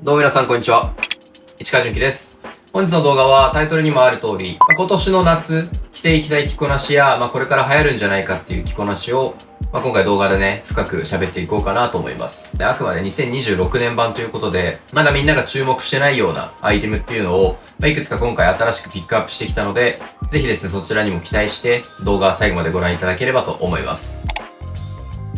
どうも皆さんこんにちは。市川純喜です。本日の動画はタイトルにもある通り、今年の夏着ていきたい着こなしや、これから流行るんじゃないかっていう着こなしを、今回動画でね、深く喋っていこうかなと思います。で、あくまで2026年版ということで、まだみんなが注目してないようなアイテムっていうのを、いくつか今回新しくピックアップしてきたので、ぜひですね、そちらにも期待して動画は最後までご覧いただければと思います。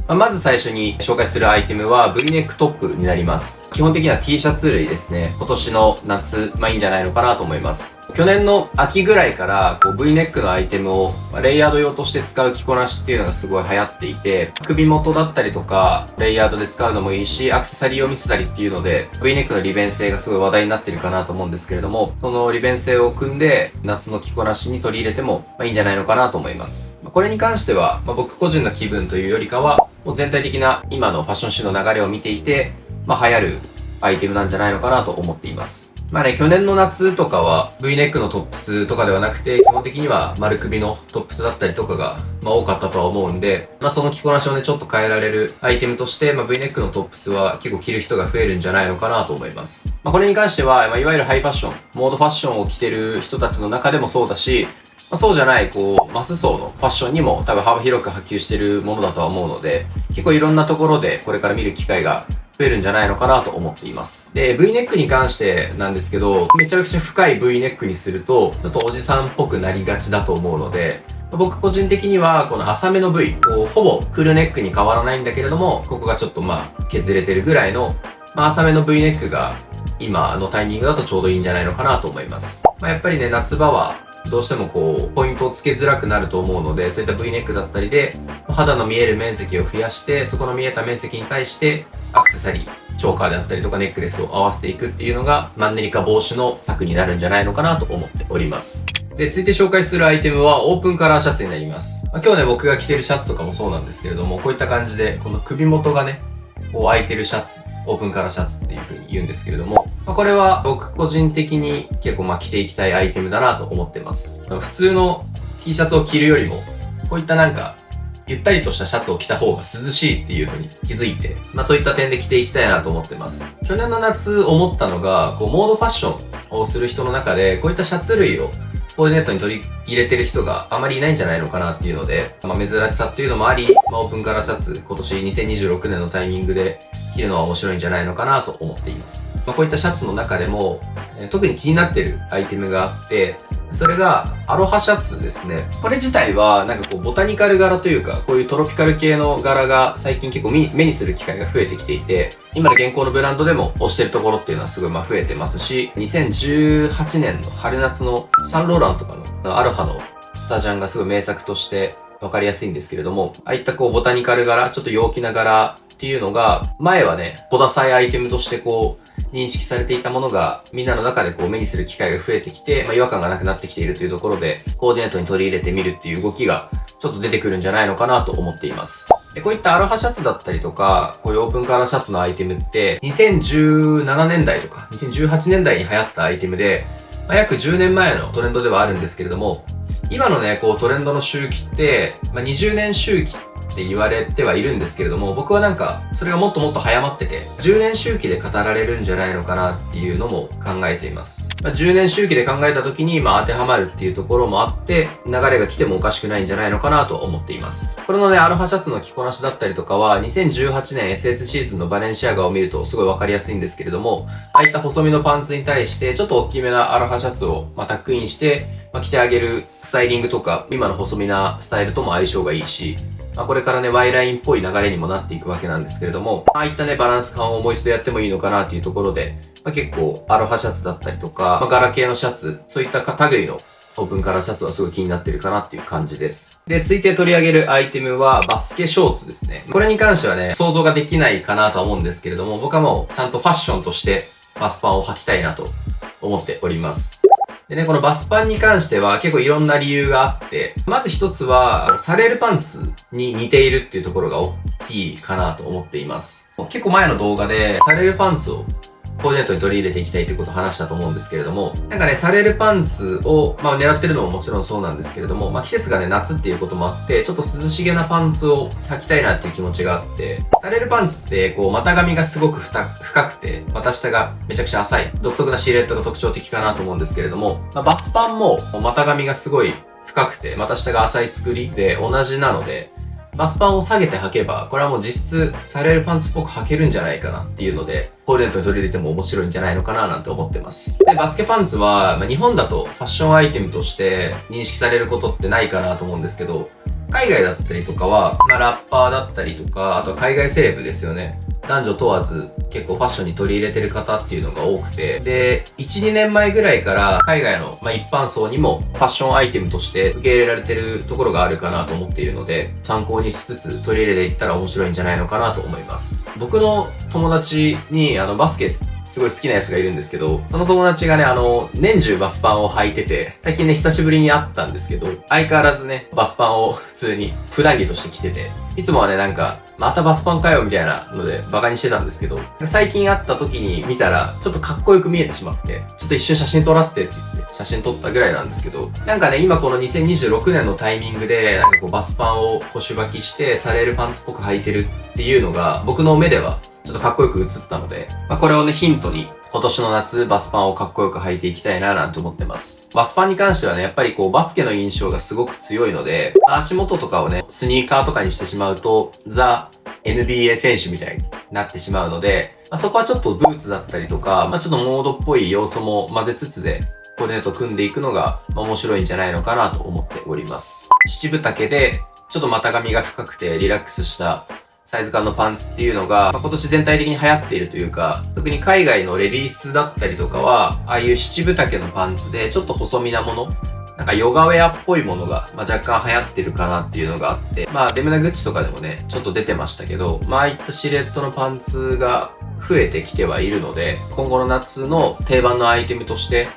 まず最初に紹介するアイテムは V ネックトップになります。基本的には T シャツ類ですね。今年の夏、いいんじゃないのかなと思います。去年の秋ぐらいからV ネックのアイテムをレイヤード用として使う着こなしっていうのがすごい流行っていて、首元だったりとかレイヤードで使うのもいいし、アクセサリーを見せたりっていうので V ネックの利便性がすごい話題になってるかなと思うんですけれども、その利便性を組んで夏の着こなしに取り入れてもいいんじゃないのかなと思います。これに関しては、僕個人の気分というよりかは、もう全体的な今のファッション誌の流れを見ていて、流行るアイテムなんじゃないのかなと思っています。去年の夏とかは V ネックのトップスとかではなくて、基本的には丸首のトップスだったりとかが、多かったとは思うんで、その着こなしをね、ちょっと変えられるアイテムとして、V ネックのトップスは結構着る人が増えるんじゃないのかなと思います。これに関しては、いわゆるハイファッション、モードファッションを着てる人たちの中でもそうだし、そうじゃない、マス層のファッションにも多分幅広く波及しているものだとは思うので、結構いろんなところでこれから見る機会が増えるんじゃないのかなと思っています。で、V ネックに関してなんですけど、めちゃくちゃ深い V ネックにすると、ちょっとおじさんっぽくなりがちだと思うので、僕個人的にはこの浅めの V、ほぼクルネックに変わらないんだけれども、ここがちょっと削れてるぐらいの、浅めの V ネックが今のタイミングだとちょうどいいんじゃないのかなと思います。やっぱりね、夏場はどうしてもポイントをつけづらくなると思うので、そういった V ネックだったりで、肌の見える面積を増やして、そこの見えた面積に対して、アクセサリー、チョーカーであったりとかネックレスを合わせていくっていうのが、マンネリ化防止の策になるんじゃないのかなと思っております。で、続いて紹介するアイテムはオープンカラーシャツになります。今日ね、僕が着てるシャツとかもそうなんですけれども、こういった感じで、この首元がね、開いてるシャツ、オープンカラーシャツっていう風に言うんですけれども、これは僕個人的に結構着ていきたいアイテムだなと思ってます。普通の T シャツを着るよりも、こういったゆったりとしたシャツを着た方が涼しいっていうのに気づいて、そういった点で着ていきたいなと思ってます。去年の夏思ったのが、モードファッションをする人の中で、こういったシャツ類をコーディネートに取り入れてる人があまりいないんじゃないのかなっていうので、珍しさっていうのもあり、オープンカラーシャツ、今年2026年のタイミングで着るのは面白いんじゃないのかなと思っています。こういったシャツの中でも、特に気になってるアイテムがあって、それがアロハシャツですね。これ自体はボタニカル柄というか、こういうトロピカル系の柄が最近結構目にする機会が増えてきていて、今の現行のブランドでも推してるところっていうのはすごい増えてますし、2018年の春夏のサンローランとかのアロハのスタジャンがすごい名作としてわかりやすいんですけれども、ああいったボタニカル柄、ちょっと陽気な柄っていうのが、前はね、小ダサいアイテムとして認識されていたものが、みんなの中で目にする機会が増えてきて、違和感がなくなってきているというところで、コーディネートに取り入れてみるっていう動きが、ちょっと出てくるんじゃないのかなと思っています。で、こういったアロハシャツだったりとか、こういうオープンカラーシャツのアイテムって、2017年代とか、2018年代に流行ったアイテムで、約10年前のトレンドではあるんですけれども、今のね、トレンドの周期って、20年周期って言われてはいるんですけれども、僕はそれがもっともっと早まってて、10年周期で語られるんじゃないのかなっていうのも考えています。10年周期で考えた時に、当てはまるっていうところもあって、流れが来てもおかしくないんじゃないのかなと思っています。これのね、アロハシャツの着こなしだったりとかは、2018年 SS シーズンのバレンシアガを見るとすごいわかりやすいんですけれども、ああいった細身のパンツに対して、ちょっと大きめなアロハシャツをタックインして、着てあげるスタイリングとか、今の細身なスタイルとも相性がいいし、これからね、Y ラインっぽい流れにもなっていくわけなんですけれども、ああいったね、バランス感をもう一度やってもいいのかなっていうところで、結構、アロハシャツだったりとか、柄系のシャツ、そういった類のオープンカラーシャツはすごい気になってるかなっていう感じです。で、続いて取り上げるアイテムは、バスケショーツですね。これに関してはね、想像ができないかなとは思うんですけれども、僕はもう、ちゃんとファッションとして、バスパンを履きたいなと思っております。でね、このバスパンに関しては結構いろんな理由があって、まず一つは、サレールパンツに似ているっていうところが大きいかなと思っています。結構前の動画で、サレールパンツをコーディネートに取り入れていきたいということを話したと思うんですけれども、なんかね、サレルパンツを、狙ってるのももちろんそうなんですけれども、季節がね、夏っていうこともあって、ちょっと涼しげなパンツを履きたいなっていう気持ちがあって、サレルパンツって、股上がすごく深くて、股下がめちゃくちゃ浅い、独特なシルエットが特徴的かなと思うんですけれども、バスパンも股上がすごい深くて、股下が浅い作りで同じなので、バスパンを下げて履けば、これはもう実質サレルパンツっぽく履けるんじゃないかなっていうので、コーディネートに取り入れても面白いんじゃないのかななんて思ってます。で、バスケパンツは、日本だとファッションアイテムとして認識されることってないかなと思うんですけど、海外だったりとかは、ラッパーだったりとか、あとは海外セレブですよね。男女問わず結構ファッションに取り入れてる方っていうのが多くて、で、1、2年前ぐらいから海外の、一般層にもファッションアイテムとして受け入れられてるところがあるかなと思っているので、参考にしつつ取り入れていったら面白いんじゃないのかなと思います。僕の友達にバスケすごい好きなやつがいるんですけど、その友達がね、年中バスパンを履いてて、最近ね、久しぶりに会ったんですけど、相変わらずね、バスパンを普通に普段着として着てて、いつもはね、なんか、またバスパンかよみたいなのでバカにしてたんですけど、最近会った時に見たら、ちょっとかっこよく見えてしまって、ちょっと一瞬写真撮らせてって言って、写真撮ったぐらいなんですけど、なんかね、今この2026年のタイミングで、なんかバスパンを腰履きして、サレールパンツっぽく履いてるっていうのが、僕の目では、ちょっとかっこよく映ったので、これをね、ヒントに、今年の夏、バスパンをかっこよく履いていきたいななんて思ってます。バスパンに関してはね、やっぱりバスケの印象がすごく強いので、足元とかをね、スニーカーとかにしてしまうと、ザ・ NBA 選手みたいになってしまうので、そこはちょっとブーツだったりとか、ちょっとモードっぽい要素も混ぜつつで、コーディネートを組んでいくのが面白いんじゃないのかなと思っております。七分丈で、ちょっと股上が深くてリラックスしたサイズ感のパンツっていうのが、今年全体的に流行っているというか、特に海外のレディースだったりとかは、ああいう七分丈のパンツでちょっと細身なもの、なんかヨガウェアっぽいものが、若干流行ってるかなっていうのがあって、デムナグッチとかでもね、ちょっと出てましたけど、ああいったシルエットのパンツが増えてきてはいるので、今後の夏の定番のアイテムとして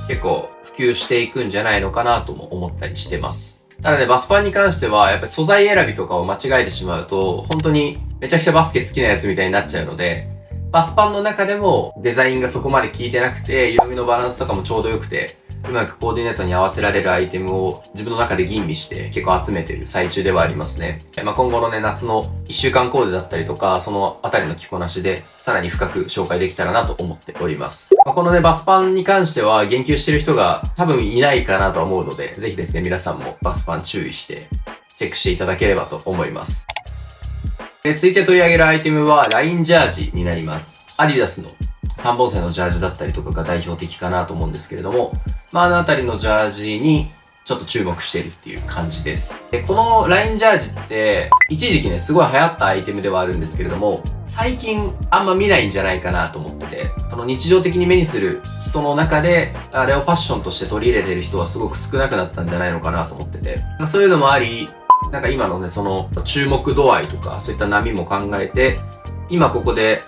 結構普及していくんじゃないのかなとも思ったりしてます。ただね、バスパンに関しては、やっぱり素材選びとかを間違えてしまうと、本当にめちゃくちゃバスケ好きなやつみたいになっちゃうので、バスパンの中でもデザインがそこまで効いてなくて、色味のバランスとかもちょうど良くて、うまくコーディネートに合わせられるアイテムを自分の中で吟味して結構集めてる最中ではありますね。今後のね、夏の1週間コーデだったりとか、そのあたりの着こなしでさらに深く紹介できたらなと思っております。このね、バスパンに関しては言及してる人が多分いないかなと思うので、ぜひですね、皆さんもバスパン注意してチェックしていただければと思います。続いて取り上げるアイテムはラインジャージになります。アディダスの3本線のジャージだったりとかが代表的かなと思うんですけれども、あのあたりのジャージにちょっと注目してるっていう感じです。で、このラインジャージって、一時期ね、すごい流行ったアイテムではあるんですけれども、最近あんま見ないんじゃないかなと思ってて、その日常的に目にする人の中で、あれをファッションとして取り入れてる人はすごく少なくなったんじゃないのかなと思ってて、そういうのもあり、なんか今のね、その注目度合いとか、そういった波も考えて、今ここで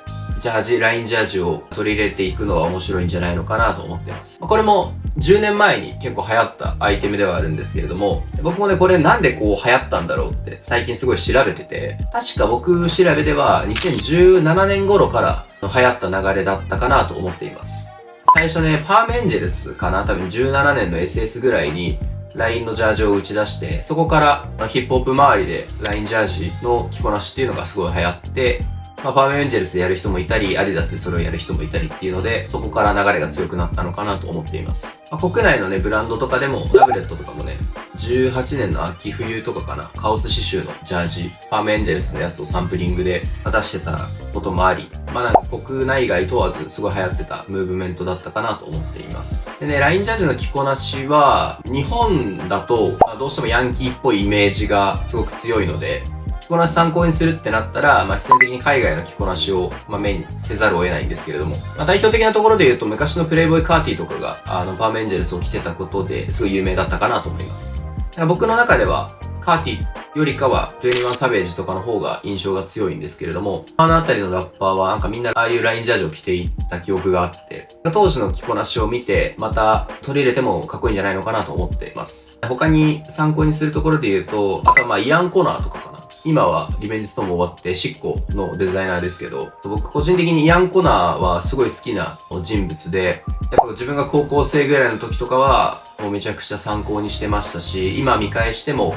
ラインジャージを取り入れていくのは面白いんじゃないのかなと思ってます。これも10年前に結構流行ったアイテムではあるんですけれども、僕もね、これなんで流行ったんだろうって最近すごい調べてて、確か僕調べでは2017年頃から流行った流れだったかなと思っています。最初ね、パームエンジェルスかな、多分17年の SS ぐらいにラインのジャージを打ち出して、そこからヒップホップ周りでラインジャージの着こなしっていうのがすごい流行って、パームエンジェルスでやる人もいたり、アディダスでそれをやる人もいたりっていうので、そこから流れが強くなったのかなと思っています。国内のね、ブランドとかでも、ラブレットとかもね、18年の秋冬とかかな、カオス刺繍のジャージ、パームエンジェルスのやつをサンプリングで出してたこともあり、なんか国内外問わずすごい流行ってたムーブメントだったかなと思っています。でね、ラインジャージの着こなしは、日本だと、どうしてもヤンキーっぽいイメージがすごく強いので、着こなし参考にするってなったら、必然的に海外の着こなしを、メインにせざるを得ないんですけれども、代表的なところで言うと、昔のプレイボーイカーティとかが、パームエンジェルスを着てたことで、すごい有名だったかなと思います。僕の中では、カーティよりかは、21サベージとかの方が印象が強いんですけれども、あのあたりのラッパーは、なんかみんなああいうラインジャージを着ていった記憶があって、当時の着こなしを見て、また取り入れてもかっこいいんじゃないのかなと思っています。他に参考にするところで言うと、あとはイアン・コナーとかかな。今はリベンジストーンも終わってシッコのデザイナーですけど、僕個人的にイアン・コナーはすごい好きな人物で、やっぱ自分が高校生ぐらいの時とかはもうめちゃくちゃ参考にしてましたし、今見返しても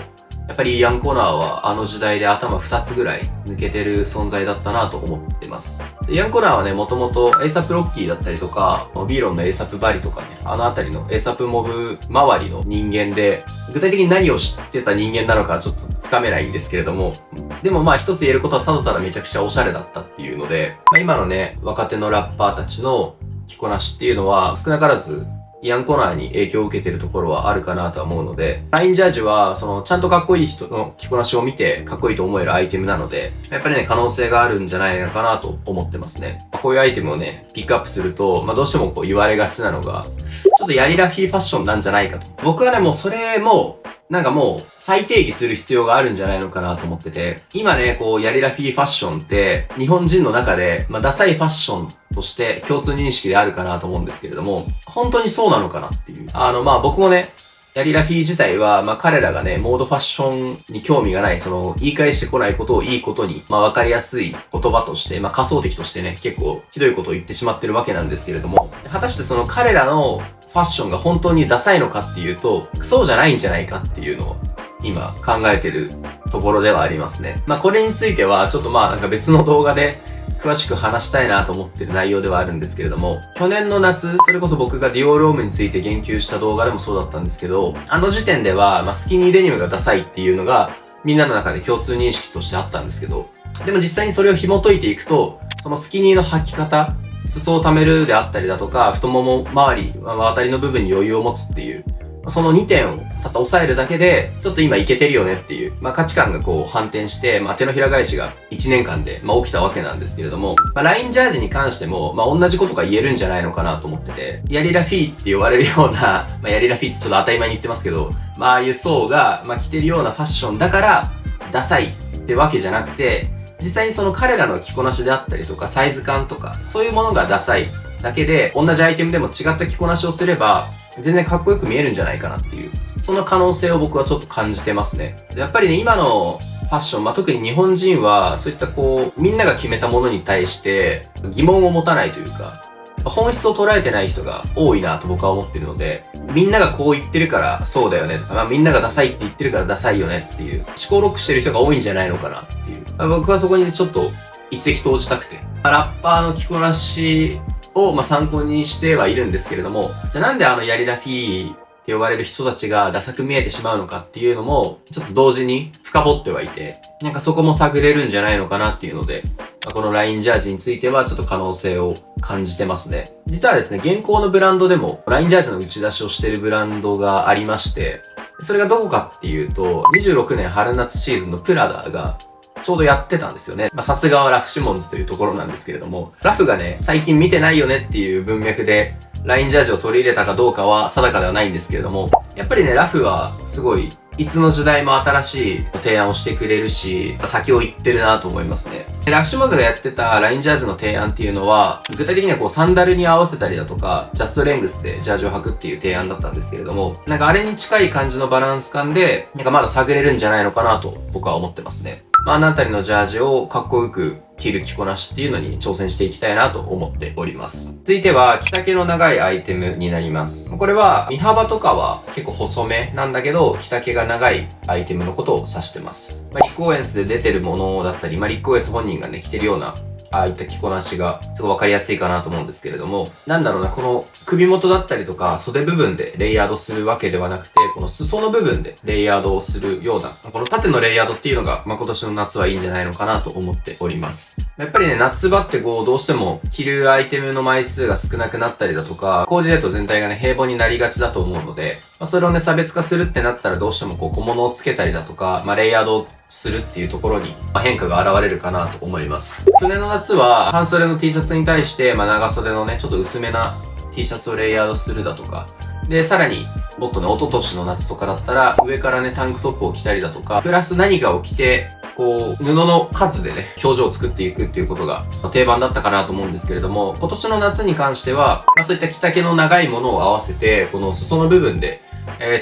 やっぱりイアン・コナーはあの時代で頭2つぐらい抜けてる存在だったなと思ってます。イアン・コナーはね、もともとエイサップ・ロッキーだったりとか、ビーロンのエイサップ・バリとかね、あのあたりのエイサップ・モブ周りの人間で、具体的に何を知ってた人間なのかちょっとつかめないんですけれども、でもまあ一つ言えることはただただめちゃくちゃおしゃれだったっていうので、今のね、若手のラッパーたちの着こなしっていうのは少なからずイアン・コナーに影響を受けてるところはあるかなとは思うので、ラインジャージは、ちゃんとかっこいい人の着こなしを見て、かっこいいと思えるアイテムなので、やっぱりね、可能性があるんじゃないのかなと思ってますね。こういうアイテムをね、ピックアップすると、どうしてもこう言われがちなのが、ちょっとヤリラフィーファッションなんじゃないかと。僕はね、もうそれも、もう再定義する必要があるんじゃないのかなと思ってて、今ね、こうヤリラフィーファッションって日本人の中で、ダサいファッションとして共通認識であるかなと思うんですけれども、本当にそうなのかなっていう。僕もね、ヤリラフィー自体は、彼らがね、モードファッションに興味がない、言い返してこないことをいいことに、わかりやすい言葉として、仮想的としてね、結構ひどいことを言ってしまってるわけなんですけれども、果たして彼らのファッションが本当にダサいのかっていうと、そうじゃないんじゃないかっていうのを今考えてるところではありますね。これについてはちょっと別の動画で詳しく話したいなと思ってる内容ではあるんですけれども、去年の夏、それこそ僕がディオールオームについて言及した動画でもそうだったんですけど、あの時点では、スキニーデニムがダサいっていうのがみんなの中で共通認識としてあったんですけど、でも実際にそれを紐解いていくと、そのスキニーの履き方、裾を溜めるであったりだとか、太もも周り、渡りの部分に余裕を持つっていう、その2点をたった押さえるだけで、ちょっと今いけてるよねっていう、価値観がこう反転して、手のひら返しが1年間で、起きたわけなんですけれども、ラインジャージに関しても、同じことが言えるんじゃないのかなと思ってて、ヤリラフィーって言われるような、ヤリラフィーってちょっと当たり前に言ってますけど、ああいう層が、着てるようなファッションだから、ダサいってわけじゃなくて、実際にその彼らの着こなしであったりとか、サイズ感とか、そういうものがダサいだけで、同じアイテムでも違った着こなしをすれば、全然かっこよく見えるんじゃないかなっていう、その可能性を僕はちょっと感じてますね。やっぱりね、今のファッション、特に日本人は、そういったみんなが決めたものに対して疑問を持たないというか、本質を捉えてない人が多いなと僕は思ってるので、みんながこう言ってるからそうだよねとか、みんながダサいって言ってるからダサいよねっていう、思考ロックしてる人が多いんじゃないのかなっていう。僕はそこにちょっと一石投じたくて。ラッパーの着こなしを参考にしてはいるんですけれども、じゃあなんでヤリラフィーって呼ばれる人たちがダサく見えてしまうのかっていうのも、ちょっと同時に深掘ってはいて、そこも探れるんじゃないのかなっていうので、このラインジャージについてはちょっと可能性を感じてますね。実はですね、現行のブランドでもラインジャージの打ち出しをしているブランドがありまして、それがどこかっていうと、26年春夏シーズンのプラダがちょうどやってたんですよね。さすがはラフ・シモンズというところなんですけれども、ラフがね、最近見てないよねっていう文脈で、ラインジャージを取り入れたかどうかは定かではないんですけれども、やっぱりね、ラフはすごい、いつの時代も新しい提案をしてくれるし、先を行ってるなと思いますね。ラフシモンズがやってたラインジャージの提案っていうのは、具体的にはサンダルに合わせたりだとか、ジャストレングスでジャージを履くっていう提案だったんですけれども、あれに近い感じのバランス感で、まだ探れるんじゃないのかなと僕は思ってますね。あのあたりのジャージをかっこよく着る着こなしっていうのに挑戦していきたいなと思っております。続いては、着丈の長いアイテムになります。これは、身幅とかは結構細めなんだけど、着丈が長いアイテムのことを指してます。リック・オーエンスで出てるものだったり、リック・オーエンス本人がね、着てるような、ああいった着こなしがすごいわかりやすいかなと思うんですけれども、この首元だったりとか袖部分でレイヤードするわけではなくて、この裾の部分でレイヤードをするような、この縦のレイヤードっていうのが、今年の夏はいいんじゃないのかなと思っております。やっぱりね、夏場ってどうしても着るアイテムの枚数が少なくなったりだとか、コーディネート全体がね、平凡になりがちだと思うので、それをね、差別化するってなったらどうしても小物をつけたりだとか、レイヤードをするっていうところに変化が現れるかなと思います。去年の夏は半袖の T シャツに対して、長袖のね、ちょっと薄めな T シャツをレイヤードするだとか、で、さらにもっとね、一昨年の夏とかだったら、上からね、タンクトップを着たりだとか、プラス何かを着て、布の数でね、表情を作っていくっていうことが定番だったかなと思うんですけれども、今年の夏に関しては、そういった着丈の長いものを合わせて、この裾の部分で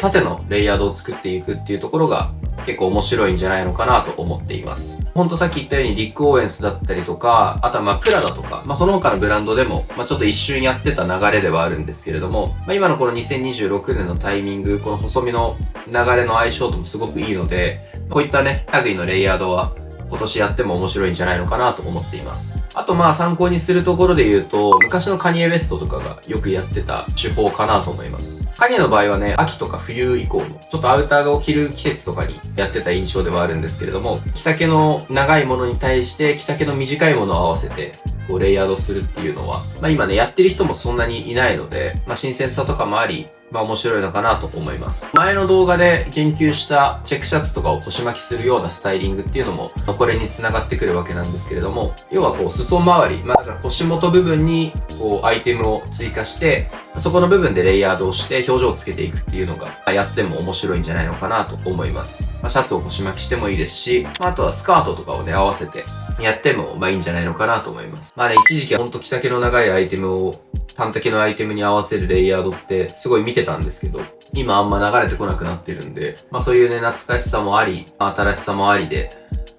縦のレイヤードを作っていくっていうところが結構面白いんじゃないのかなと思っています。ほんとさっき言ったようにリック・オーエンスだったりとか、あとはプラダとか、その他のブランドでも、ちょっと一瞬やってた流れではあるんですけれども、今のこの2026年のタイミング、この細身の流れの相性ともすごくいいので、こういったね、類のレイヤードは、今年やっても面白いんじゃないのかなと思っています。あと参考にするところで言うと、昔のカニエ・ウェストとかがよくやってた手法かなと思います。カニエの場合はね、秋とか冬以降の、ちょっとアウターが着る季節とかにやってた印象ではあるんですけれども、着丈の長いものに対して着丈の短いものを合わせて、レイヤードするっていうのは、今ね、やってる人もそんなにいないので、新鮮さとかもあり、面白いのかなと思います。前の動画で言及したチェックシャツとかを腰巻きするようなスタイリングっていうのも、これに繋がってくるわけなんですけれども、要は裾周り、だから腰元部分にアイテムを追加して、そこの部分でレイヤードをして表情をつけていくっていうのが、やっても面白いんじゃないのかなと思います。シャツを腰巻きしてもいいですし、あとはスカートとかをね、合わせてやってもいいんじゃないのかなと思います。一時期ほんと着丈の長いアイテムを短丈のアイテムに合わせるレイヤードってすごい見てたんですけど、今あんま流れてこなくなってるんで、そういうね、懐かしさもあり、新しさもありで、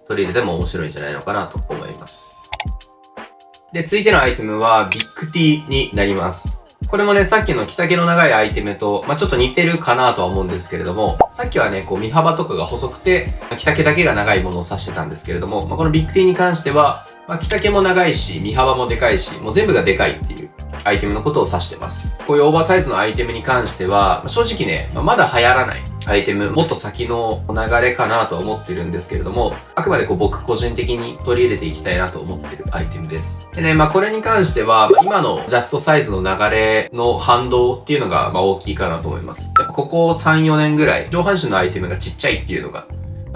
取り入れても面白いんじゃないのかなと思います。で、続いてのアイテムは、ビッグ T になります。これもね、さっきの着丈の長いアイテムと、ちょっと似てるかなとは思うんですけれども、さっきはね、身幅とかが細くて、着丈だけが長いものを指してたんですけれども、このビッグ T に関しては、着丈も長いし、身幅もでかいし、もう全部がでかいっていうアイテムのことを指してます。こういうオーバーサイズのアイテムに関しては、正直ね、まだ流行らないアイテム、もっと先の流れかなとは思ってるんですけれども、あくまで僕個人的に取り入れていきたいなと思ってるアイテムです。でね、これに関しては、今のジャストサイズの流れの反動っていうのが、大きいかなと思います。やっぱここ3、4年ぐらい、上半身のアイテムがちっちゃいっていうのが、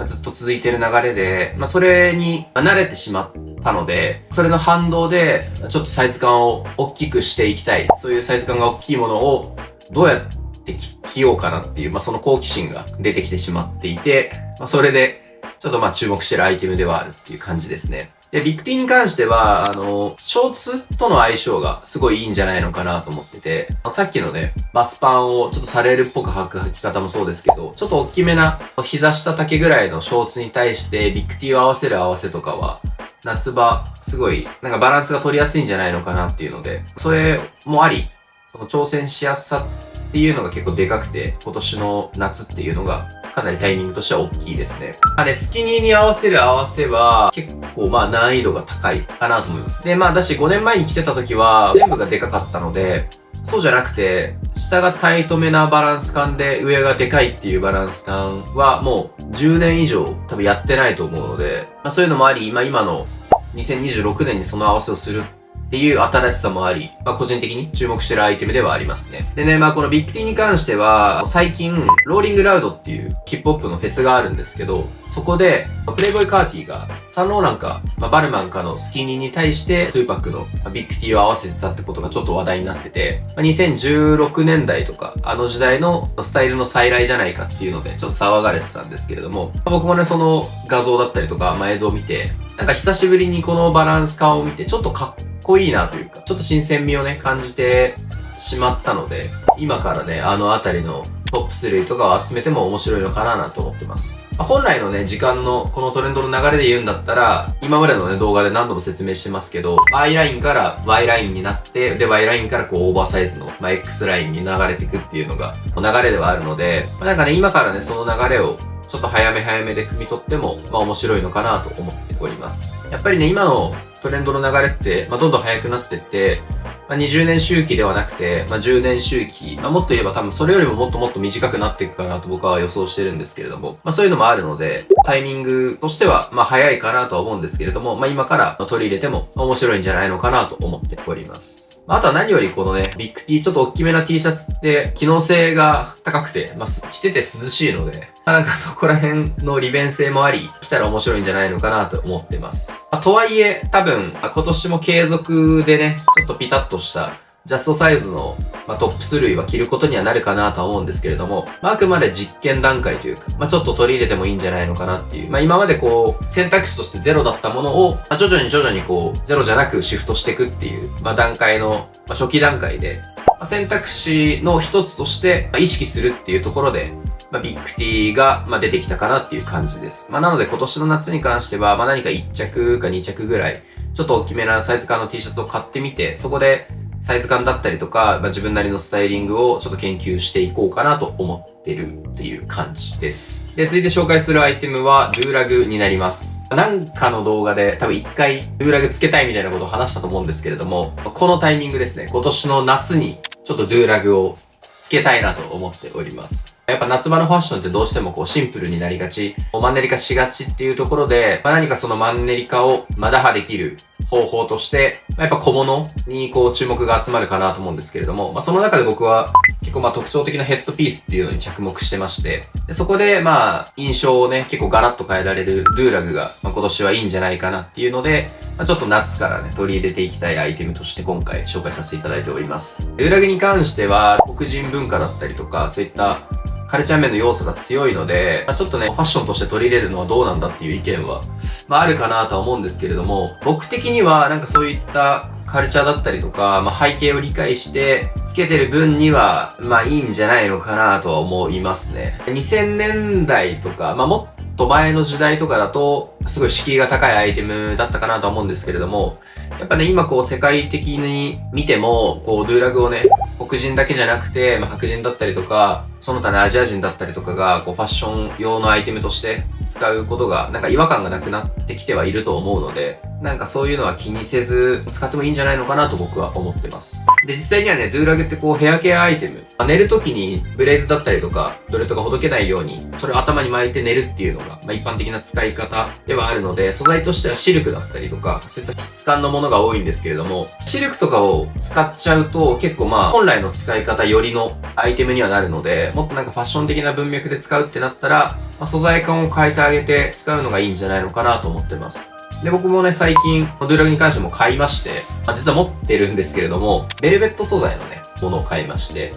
ずっと続いてる流れで、それに慣れてしまったので、それの反動で、ちょっとサイズ感を大きくしていきたい。そういうサイズ感が大きいものを、どうやって着ようかなっていう、その好奇心が出てきてしまっていて、それで、ちょっと注目してるアイテムではあるっていう感じですね。で、ビッグ T に関しては、ショーツとの相性がすごいいいんじゃないのかなと思ってて、さっきのね、バスパンをちょっとサレールっぽく履く履き方もそうですけど、ちょっと大きめな膝下丈ぐらいのショーツに対してビッグ T を合わせる合わせとかは、夏場、すごい、バランスが取りやすいんじゃないのかなっていうので、それもあり、その挑戦しやすさっていうのが結構でかくて、今年の夏っていうのが、かなりタイミングとしては大きいですね。スキニーに合わせる合わせは、結構難易度が高いかなと思います。で、だし5年前に着てた時は、全部がでかかったので、そうじゃなくて、下がタイトめなバランス感で上がでかいっていうバランス感はもう10年以上多分やってないと思うので、そういうのもあり、今の2026年にその合わせをするっていう新しさもあり、個人的に注目してるアイテムではありますね。でね、このビッグ T に関しては、最近、ローリングラウドっていうヒップホップのフェスがあるんですけど、そこで、プレイボーイカーティが、サンローランか、バルマンかのスキニーに対して、トゥーパックのビッグ T を合わせてたってことがちょっと話題になってて、2016年代とか、あの時代のスタイルの再来じゃないかっていうので、ちょっと騒がれてたんですけれども、僕もね、その画像だったりとか、映像を見て、久しぶりにこのバランス感を見て、ちょっとかっこいいなというか、ちょっと新鮮味をね、感じてしまったので、今からね、あのあたりのトップ3とかを集めても面白いのかななんて思ってます。本来のね、時間のこのトレンドの流れで言うんだったら、今までのね、動画で何度も説明してますけど、I ラインから Y ラインになって、で、Y ラインからオーバーサイズの、X ラインに流れていくっていうのが、流れではあるので、今からね、その流れをちょっと早めで汲み取っても、面白いのかなと思っております。やっぱりね、今のトレンドの流れって、どんどん速くなってって、20年周期ではなくて、10年周期、もっと言えば多分それよりももっと短くなっていくかなと僕は予想してるんですけれども、そういうのもあるので、タイミングとしては、早いかなとは思うんですけれども、今から取り入れても面白いんじゃないのかなと思っております。あとは何よりこのね、ビッグ T、ちょっと大きめな T シャツって機能性が高くて、着てて涼しいので、そこら辺の利便性もあり、来たら面白いんじゃないのかなと思ってます。とはいえ、多分、今年も継続でね、ちょっとピタッとしたジャストサイズの、トップス類は着ることにはなるかなとは思うんですけれども、あくまで実験段階というか、ちょっと取り入れてもいいんじゃないのかなっていう、今まで選択肢としてゼロだったものを、徐々にゼロじゃなくシフトしていくっていう、段階の、初期段階で、選択肢の一つとして意識するっていうところで、ビッグ T が、出てきたかなっていう感じです。なので今年の夏に関しては、何か1着か2着ぐらい、ちょっと大きめなサイズ感の T シャツを買ってみて、そこでサイズ感だったりとか、自分なりのスタイリングをちょっと研究していこうかなと思ってるっていう感じです。で、続いて紹介するアイテムは、ドゥーラグになります。なんかの動画で多分一回ドゥーラグつけたいみたいなことを話したと思うんですけれども、このタイミングですね、今年の夏にちょっとドゥーラグをつけたいなと思っております。やっぱ夏場のファッションってどうしてもシンプルになりがち、マンネリ化しがちっていうところで、何かそのマンネリ化を打破できる方法として、やっぱ小物に注目が集まるかなと思うんですけれども、その中で僕は結構特徴的なヘッドピースっていうのに着目してまして、でそこで印象をね、結構ガラッと変えられるドゥーラグが、今年はいいんじゃないかなっていうので、ちょっと夏からね、取り入れていきたいアイテムとして今回紹介させていただいております。ドゥーラグに関しては、黒人文化だったりとか、そういったカルチャー面の要素が強いので、ちょっとね、ファッションとして取り入れるのはどうなんだっていう意見は、あるかなとは思うんですけれども、僕的にはそういったカルチャーだったりとか、背景を理解してつけてる分には、いいんじゃないのかなとは思いますね。2000年代とか、もっと前の時代とかだと、すごい敷居が高いアイテムだったかなと思うんですけれども、やっぱね、今世界的に見ても、ドゥーラグをね、黒人だけじゃなくて、白人だったりとか、その他のアジア人だったりとかが、ファッション用のアイテムとして使うことが、違和感がなくなってきてはいると思うので、そういうのは気にせず、使ってもいいんじゃないのかなと僕は思ってます。で、実際にはね、ドゥーラグってヘアケアアイテム、寝る時にブレイズだったりとか、ドレッドがほどけないように、それを頭に巻いて寝るっていうのが、一般的な使い方ではあるので、素材としてはシルクだったりとか、そういった質感のものが多いんですけれども、シルクとかを使っちゃうと、結構本来の使い方よりのアイテムにはなるので、もっとファッション的な文脈で使うってなったら、素材感を変えてあげて使うのがいいんじゃないのかなと思ってます。で、僕もね、最近、ドゥーラグに関しても買いまして、実は持ってるんですけれども、ベルベット素材のね、ものを買いまして、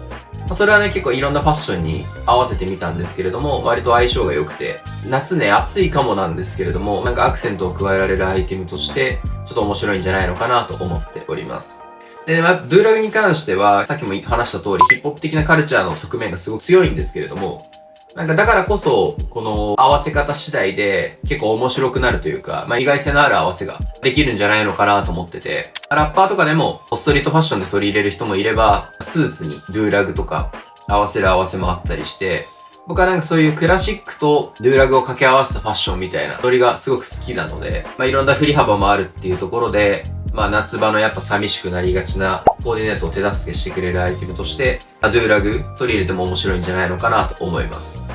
それはね、結構いろんなファッションに合わせてみたんですけれども、割と相性が良くて、夏ね、暑いかもなんですけれども、アクセントを加えられるアイテムとして、ちょっと面白いんじゃないのかなと思っております。で、ドゥーラグに関しては、さっきも話した通り、ヒップホップ的なカルチャーの側面がすごく強いんですけれども、だからこそ、この合わせ方次第で結構面白くなるというか、意外性のある合わせができるんじゃないのかなと思ってて、ラッパーとかでもストリートファッションで取り入れる人もいれば、スーツにドゥーラグとか合わせる合わせもあったりして、僕はそういうクラシックとドゥーラグを掛け合わせたファッションみたいな、それがすごく好きなので、いろんな振り幅もあるっていうところで、夏場のやっぱ寂しくなりがちなコーディネートを手助けしてくれるアイテムとして、ドゥーラグ取り入れても面白いんじゃないのかなと思います。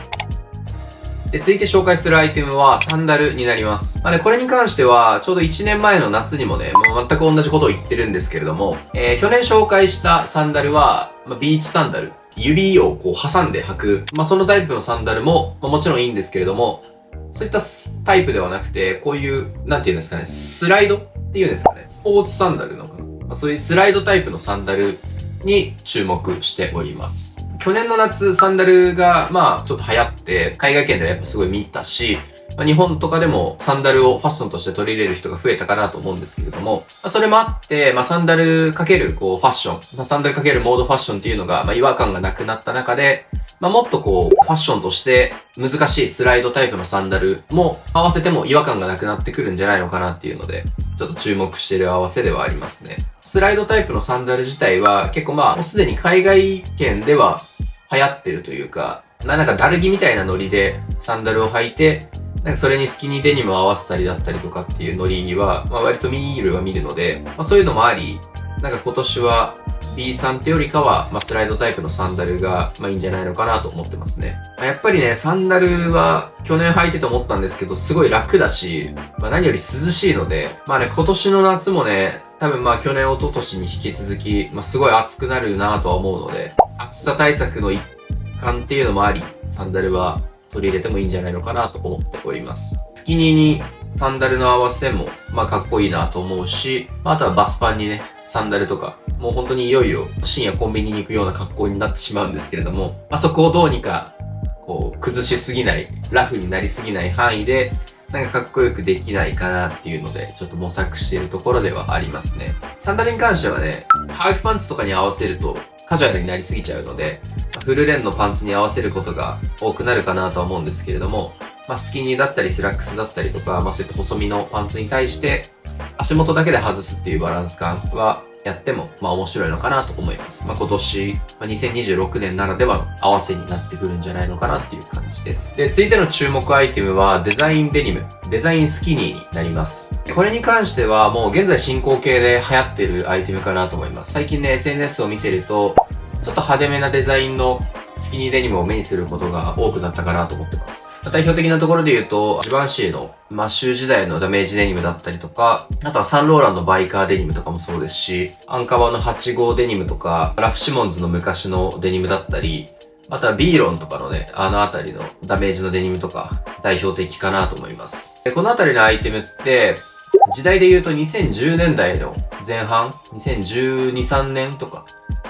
で、続いて紹介するアイテムはサンダルになります。これに関しては、ちょうど1年前の夏にもね、全く同じことを言ってるんですけれども、去年紹介したサンダルは、ビーチサンダル。指を挟んで履く。そのタイプのサンダルも、もちろんいいんですけれども、そういったタイプではなくて、こういう、なんていうんですかね、スライドっていうんですかね、スポーツサンダルのかな。そういうスライドタイプのサンダルに注目しております。去年の夏、サンダルが、ちょっと流行って、海外圏ではやっぱすごい見たし、日本とかでもサンダルをファッションとして取り入れる人が増えたかなと思うんですけれども、それもあって、サンダルかけるファッション、サンダルかけるモードファッションっていうのが、違和感がなくなった中で、もっとファッションとして難しいスライドタイプのサンダルも合わせても違和感がなくなってくるんじゃないのかなっていうので、ちょっと注目している合わせではありますね。スライドタイプのサンダル自体は結構もうすでに海外圏では流行ってるというか、ダル着みたいなノリでサンダルを履いて、それにスキニーデニムを合わせたりだったりとかっていうノリは、割と見るので、そういうのもあり、今年は B さんってよりかは、スライドタイプのサンダルが、いいんじゃないのかなと思ってますね。やっぱりね、サンダルは去年履いてて思ったんですけど、すごい楽だし、何より涼しいので、今年の夏もね、多分去年、一昨年に引き続き、すごい暑くなるなとは思うので、暑さ対策の一環っていうのもあり、サンダルは取り入れてもいいんじゃないのかなと思っております。スキニーにサンダルの合わせも、かっこいいなと思うし、あとはバスパンにね、サンダルとか、もう本当にいよいよ深夜コンビニに行くような格好になってしまうんですけれども、そこをどうにか、崩しすぎない、ラフになりすぎない範囲で、かっこよくできないかなっていうので、ちょっと模索しているところではありますね。サンダルに関してはね、ハーフパンツとかに合わせるとカジュアルになりすぎちゃうので、フルレンのパンツに合わせることが多くなるかなとは思うんですけれども、スキニーだったりスラックスだったりとか、そういった細身のパンツに対して足元だけで外すっていうバランス感はやっても面白いのかなと思います。今年、2026年ならではの合わせになってくるんじゃないのかなっていう感じです。で、続いての注目アイテムはデザインデニム、デザインスキニーになります。これに関してはもう現在進行形で流行ってるアイテムかなと思います。最近ね、SNS を見てると、ちょっと派手めなデザインのスキニーデニムを目にすることが多くなったかなと思ってます。代表的なところで言うと、ジバンシーのマッシュ時代のダメージデニムだったりとか、あとはサンローランのバイカーデニムとかもそうですし、アンカバの8号デニムとか、ラフシモンズの昔のデニムだったり、あとはビーロンとかのね、あのあたりのダメージのデニムとか、代表的かなと思います。でこのあたりのアイテムって、時代で言うと2010年代の前半、2012、3年とか、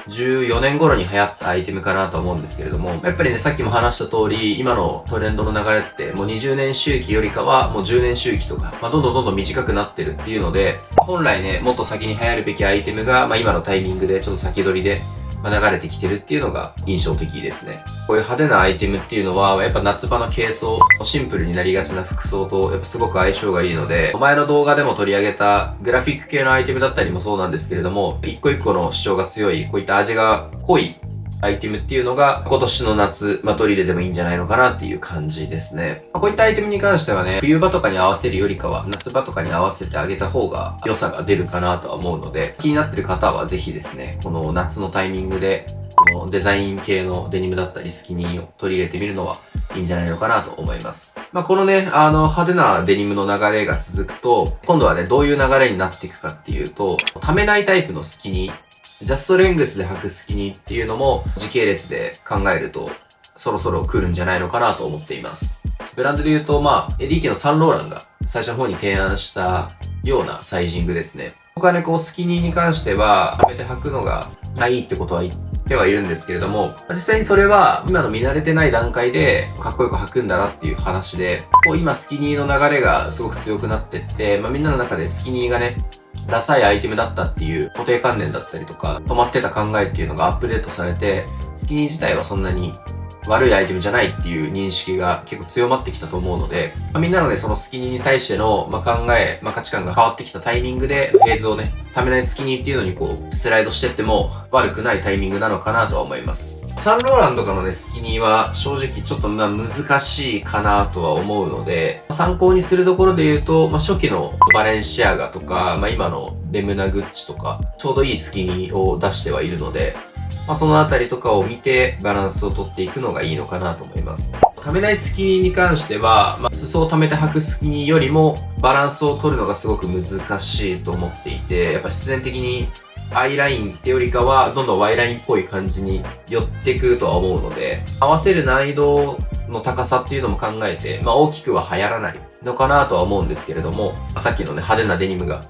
14年頃に流行ったアイテムかなと思うんですけれども、やっぱりね、さっきも話した通り、今のトレンドの流れって、もう20年周期よりかは、もう10年周期とか、どんどん短くなってるっていうので、本来ね、もっと先に流行るべきアイテムが、今のタイミングでちょっと先取りで、流れてきてるっていうのが印象的ですね。こういう派手なアイテムっていうのは、やっぱ夏場の軽装、シンプルになりがちな服装と、やっぱすごく相性がいいので、前の動画でも取り上げたグラフィック系のアイテムだったりもそうなんですけれども、一個一個の主張が強い、こういった味が濃いアイテムっていうのが、今年の夏、取り入れてもいいんじゃないのかなっていう感じですね。こういったアイテムに関してはね、冬場とかに合わせるよりかは、夏場とかに合わせてあげた方が良さが出るかなとは思うので、気になってる方はぜひですね、この夏のタイミングで、このデザイン系のデニムだったりスキニーを取り入れてみるのはいいんじゃないのかなと思います。このね、派手なデニムの流れが続くと、今度はね、どういう流れになっていくかっていうと、溜めないタイプのスキニー、ジャストレングスで履くスキニーっていうのも時系列で考えると、そろそろ来るんじゃないのかなと思っています。ブランドで言うと、エディケのサンローランが最初の方に提案したようなサイジングですね。僕はね、スキニーに関しては、はめて履くのがいいってことは言ってはいるんですけれども、実際にそれは今の見慣れてない段階でかっこよく履くんだなっていう話で、今スキニーの流れがすごく強くなってって、みんなの中でスキニーがね、ダサいアイテムだったっていう固定観念だったりとか、止まってた考えっていうのがアップデートされて、スキニー自体はそんなに悪いアイテムじゃないっていう認識が結構強まってきたと思うので、みんなのね、そのスキニーに対しての、考え、価値観が変わってきたタイミングで、フェーズをね、ためないスキニーっていうのにスライドしてっても悪くないタイミングなのかなとは思います。サンローランとかのね、スキニーは正直ちょっと難しいかなとは思うので、参考にするところで言うと、初期のバレンシアガとか、今のレムナグッチとか、ちょうどいいスキニーを出してはいるので、そのあたりとかを見てバランスをとっていくのがいいのかなと思います。溜めないスキニーに関しては、裾を溜めて履くスキニーよりもバランスを取るのがすごく難しいと思っていて、やっぱ必然的にアイラインってよりかはどんどん Y ラインっぽい感じに寄っていくとは思うので、合わせる難易度の高さっていうのも考えて、大きくは流行らないのかなとは思うんですけれども、さっきのね、派手なデニムが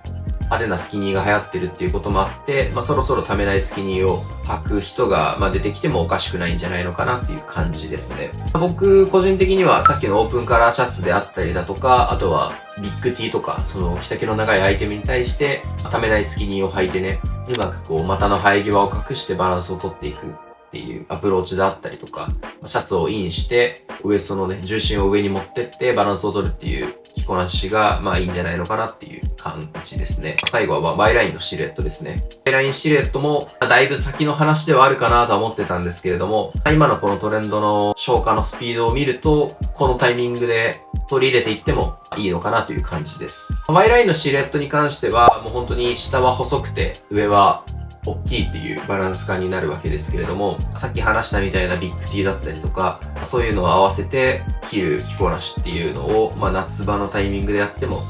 派手なスキニーが流行ってるっていうこともあって、そろそろ溜めないスキニーを履く人が、出てきてもおかしくないんじゃないのかなっていう感じですね。僕、個人的にはさっきのオープンカラーシャツであったりだとか、あとはビッグ T とか、その着丈の長いアイテムに対して、溜めないスキニーを履いてね、うまく股の生え際を隠してバランスをとっていくっていうアプローチであったりとか、シャツをインして、ウエストのね、重心を上に持ってってバランスを取るっていう着こなしが、いいんじゃないのかなっていう感じですね。最後は Y ラインのシルエットですね。Y ラインシルエットも、だいぶ先の話ではあるかなとは思ってたんですけれども、今のこのトレンドの消化のスピードを見ると、このタイミングで取り入れていってもいいのかなという感じです。Y ラインのシルエットに関しては、もう本当に下は細くて、上は大きいっていうバランス感になるわけですけれども、さっき話したみたいなビッグ T だったりとか、そういうのを合わせて着る着こなしっていうのを、夏場のタイミングでやっても、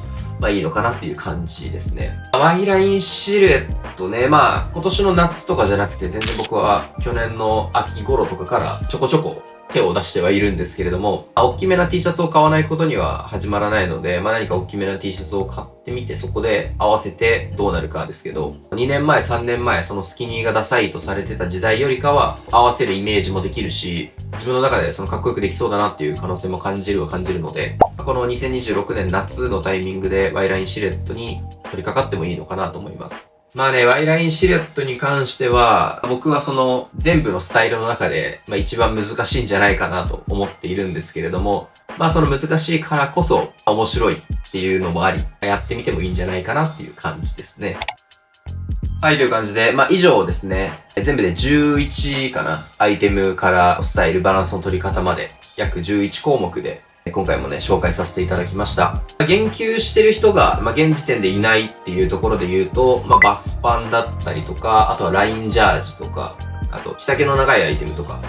いいのかなっていう感じですね。Y ラインシルエットね、今年の夏とかじゃなくて、全然僕は去年の秋頃とかからちょこちょこ手を出してはいるんですけれども、大きめな T シャツを買わないことには始まらないので、何か大きめな T シャツを買ってみて、そこで合わせてどうなるかですけど、2年前、3年前、そのスキニーがダサいとされてた時代よりかは、合わせるイメージもできるし、自分の中でそのかっこよくできそうだなっていう可能性も感じるので、この2026年夏のタイミングで Y ラインシルエットに取り掛かってもいいのかなと思います。まあね、Y ラインシルエットに関しては、僕はその全部のスタイルの中で、一番難しいんじゃないかなと思っているんですけれども、その難しいからこそ面白いっていうのもあり、やってみてもいいんじゃないかなっていう感じですね。はい、という感じで、以上ですね。全部で11かな。アイテムからスタイル、バランスの取り方まで、約11項目で、今回もね、紹介させていただきました。言及してる人が、現時点でいないっていうところで言うと、バスパンだったりとか、あとはラインジャージとか、あと、着丈の長いアイテムとか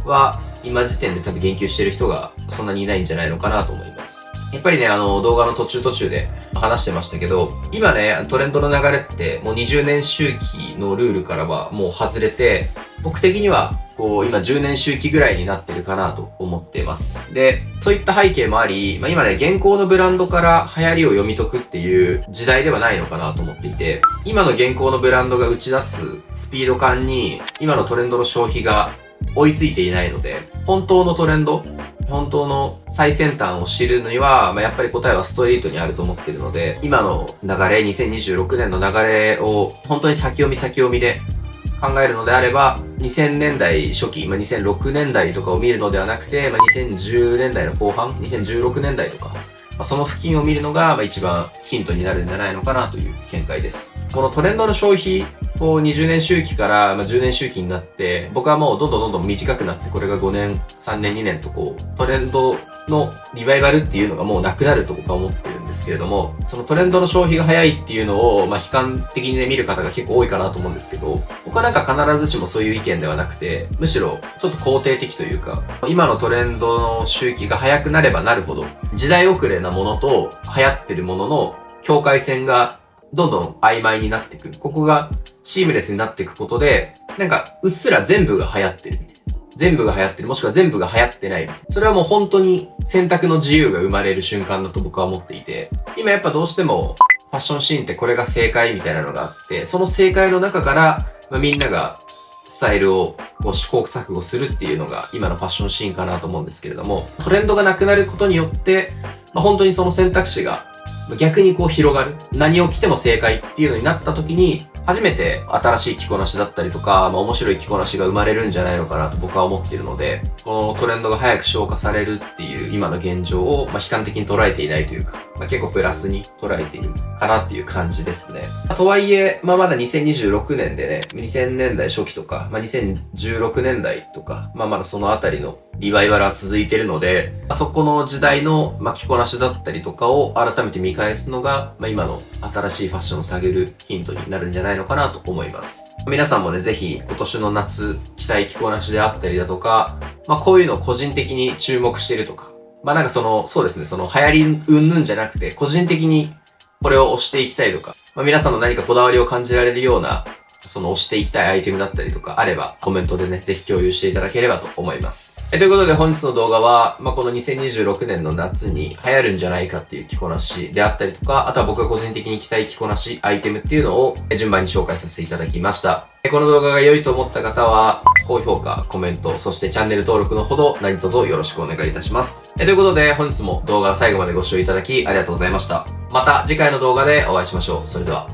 は、今時点で多分言及してる人がそんなにいないんじゃないのかなと思います。やっぱりね、動画の途中で話してましたけど、今ね、トレンドの流れってもう20年周期のルールからはもう外れて、僕的には今10年周期ぐらいになってるかなと思っています。で、そういった背景もあり、今ね、現行のブランドから流行りを読み解くっていう時代ではないのかなと思っていて、今の現行のブランドが打ち出すスピード感に、今のトレンドの消費が追いついていないので、本当のトレンド、本当の最先端を知るには、やっぱり答えはストリートにあると思っているので、今の流れ、2026年の流れを本当に先読みで考えるのであれば、2000年代初期、2006年代とかを見るのではなくて、2010年代の後半、2016年代とか、その付近を見るのが一番ヒントになるんじゃないのかなという見解です。このトレンドの消費、20年周期から10年周期になって、僕はもうどんどん短くなって、これが5年、3年、2年とトレンドのリバイバルっていうのがもうなくなると僕は思ってるんですけれども、そのトレンドの消費が早いっていうのを、悲観的にね、見る方が結構多いかなと思うんですけど、僕は必ずしもそういう意見ではなくて、むしろちょっと肯定的というか、今のトレンドの周期が早くなればなるほど、時代遅れなものと流行ってるものの境界線がどんどん曖昧になっていく。ここがシームレスになっていくことで、うっすら全部が流行ってる。全部が流行ってる。もしくは全部が流行ってない。それはもう本当に選択の自由が生まれる瞬間だと僕は思っていて、今やっぱどうしてもファッションシーンってこれが正解みたいなのがあって、その正解の中から、みんながスタイルを試行錯誤するっていうのが今のファッションシーンかなと思うんですけれども、トレンドがなくなることによって、本当にその選択肢が逆に広がる。何を着ても正解っていうのになった時に、初めて新しい着こなしだったりとか、面白い着こなしが生まれるんじゃないのかなと僕は思っているので、このトレンドが早く消化されるっていう今の現状を、悲観的に捉えていないというか、結構プラスに捉えているかなっていう感じですね。とはいえ、まだ2026年でね、2000年代初期とか、2016年代とか、まだそのあたりのリバイバルは続いているので、そこの時代の着こなしだったりとかを改めて見返すのが、今の新しいファッションを下げるヒントになるんじゃないのかなと思います。皆さんもね、ぜひ今年の夏、着たい着こなしであったりだとか、こういうのを個人的に注目してるとか、そうですね、その流行り云々じゃなくて、個人的にこれを推していきたいとか、皆さんの何かこだわりを感じられるような、その推していきたいアイテムだったりとかあれば、コメントでね、ぜひ共有していただければと思います。ということで本日の動画は、この2026年の夏に流行るんじゃないかっていう着こなしであったりとか、あとは僕が個人的に着たい着こなし、アイテムっていうのを順番に紹介させていただきました。この動画が良いと思った方は、高評価、コメント、そしてチャンネル登録のほど何卒よろしくお願いいたします。ということで本日も動画最後までご視聴いただきありがとうございました。また次回の動画でお会いしましょう。それでは。